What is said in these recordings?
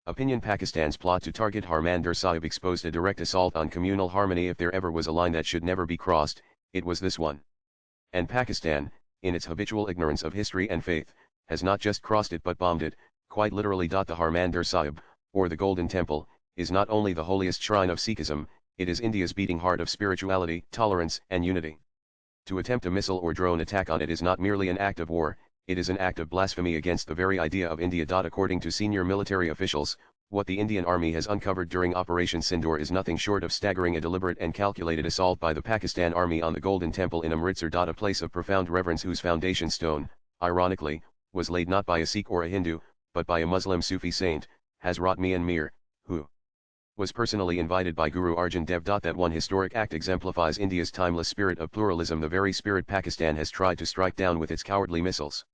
Opinion: Pakistan's plot to target Harmandir Sahib exposed a direct assault on communal harmony. If there ever was a line that should never be crossed, it was this one. And Pakistan, in its habitual ignorance of history and faith, has not just crossed it but bombed it, quite literally. The Harmandir Sahib, or the Golden Temple, is not only the holiest shrine of Sikhism, it is India's beating heart of spirituality, tolerance, and unity. To attempt a missile or drone attack on it is not merely an act of war, it is an act of blasphemy against the very idea of India. According to senior military officials, what the Indian Army has uncovered during Operation Sindoor is nothing short of staggering. A deliberate and calculated assault by the Pakistan Army on the Golden Temple in Amritsar. A place of profound reverence whose foundation stone, ironically, was laid not by a Sikh or a Hindu, but by a Muslim Sufi saint, Hazrat Mian Mir, who was personally invited by Guru Arjan Dev. That one historic act exemplifies India's timeless spirit of pluralism, the very spirit Pakistan has tried to strike down with its cowardly missiles.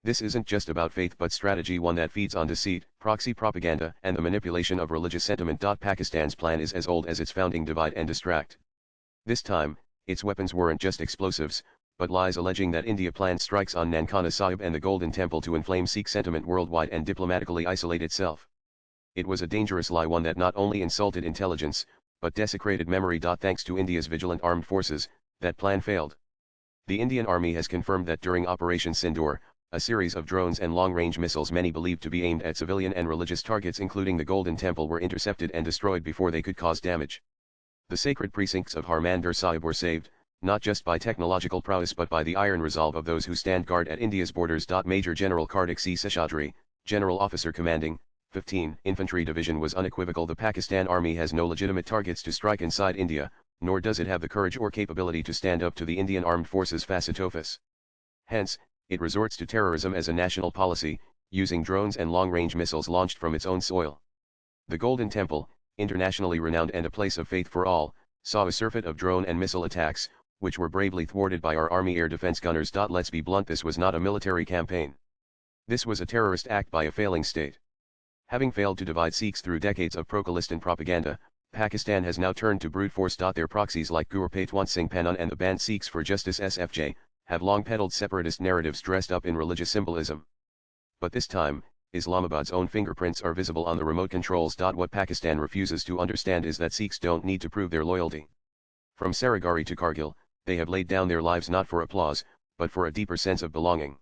This isn't just about faith but strategy, one that feeds on deceit, proxy propaganda, and the manipulation of religious sentiment. Pakistan's plan is as old as its founding: divide and distract. This time, its weapons weren't just explosives, but lies alleging that India planned strikes on Nankana Sahib and the Golden Temple to inflame Sikh sentiment worldwide and diplomatically isolate itself. It was a dangerous lie, one that not only insulted intelligence, but desecrated memory. Thanks to India's vigilant armed forces, that plan failed. The Indian Army has confirmed that during Operation Sindoor, a series of drones and long-range missiles many believed to be aimed at civilian and religious targets including the Golden Temple were intercepted and destroyed before they could cause damage. The sacred precincts of Harmandir Sahib were saved, not just by technological prowess but by the iron resolve of those who stand guard at India's borders. Major General Kartik C. Seshadri, General Officer Commanding, 15 Infantry Division, was unequivocal: the Pakistan Army has no legitimate targets to strike inside India, nor does it have the courage or capability to stand up to the Indian Armed Forces facet office. Hence, it resorts to terrorism as a national policy, using drones and long-range missiles launched from its own soil. The Golden Temple, internationally renowned and a place of faith for all, saw a surfeit of drone and missile attacks, which were bravely thwarted by our Army air defense gunners. Let's be blunt, this was not a military campaign. This was a terrorist act by a failing state. Having failed to divide Sikhs through decades of pro-Khalistan propaganda, Pakistan has now turned to brute force. Their proxies like Guru Patwant Singh Panan and the banned Sikhs for Justice SFJ, have long peddled separatist narratives dressed up in religious symbolism. But this time, Islamabad's own fingerprints are visible on the remote controls. What Pakistan refuses to understand is that Sikhs don't need to prove their loyalty. From Sarigari to Kargil, they have laid down their lives not for applause, but for a deeper sense of belonging.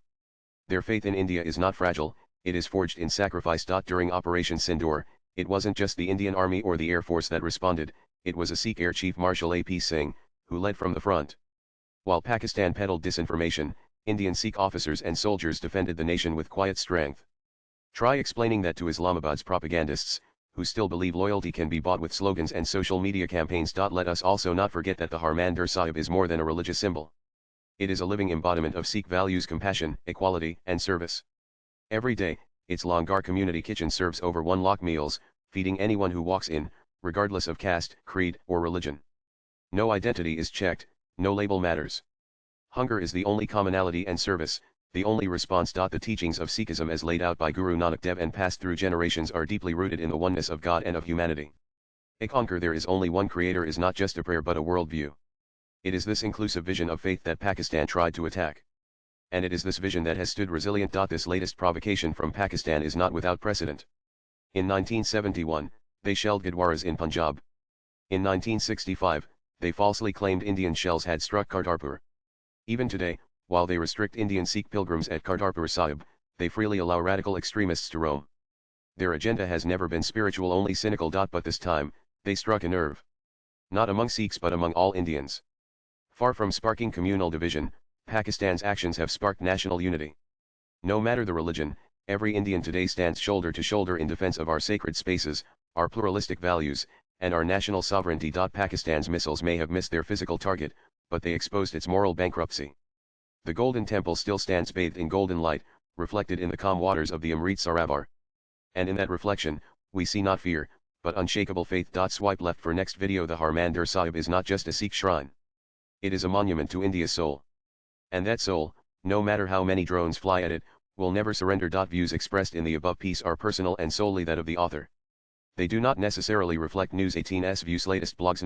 Their faith in India is not fragile, it is forged in sacrifice. During Operation Sindoor, it wasn't just the Indian Army or the Air Force that responded, it was a Sikh Air Chief Marshal A.P. Singh, who led from the front. While Pakistan peddled disinformation, Indian Sikh officers and soldiers defended the nation with quiet strength. Try explaining that to Islamabad's propagandists, who still believe loyalty can be bought with slogans and social media campaigns. Let us also not forget that the Harmandir Sahib is more than a religious symbol. It is a living embodiment of Sikh values: compassion, equality, and service. Every day, its Langar community kitchen serves over 1 lakh meals, feeding anyone who walks in, regardless of caste, creed, or religion. No identity is checked, no label matters. Hunger is the only commonality and service, the only response. The teachings of Sikhism as laid out by Guru Nanak Dev and passed through generations are deeply rooted in the oneness of God and of humanity. A conquer there is only one creator is not just a prayer but a worldview. It is this inclusive vision of faith that Pakistan tried to attack. And it is this vision that has stood resilient. This latest provocation from Pakistan is not without precedent. In 1971, they shelled Gurdwaras in Punjab. In 1965, they falsely claimed Indian shells had struck Kartarpur. Even today, while they restrict Indian Sikh pilgrims at Kartarpur Sahib, they freely allow radical extremists to roam. Their agenda has never been spiritual, only cynical. But this time, they struck a nerve. Not among Sikhs but among all Indians. Far from sparking communal division, Pakistan's actions have sparked national unity. No matter the religion, every Indian today stands shoulder to shoulder in defense of our sacred spaces, our pluralistic values, and our national sovereignty. Pakistan's missiles may have missed their physical target, but they exposed its moral bankruptcy. The Golden Temple still stands bathed in golden light, reflected in the calm waters of the Amrit Sarovar. And in that reflection, we see not fear, but unshakable faith. Swipe left for next video. The Harmandir Sahib is not just a Sikh shrine. It is a monument to India's soul. And that soul, no matter how many drones fly at it, will never surrender. Views expressed in the above piece are personal and solely that of the author. They do not necessarily reflect News 18's views. Latest blogs.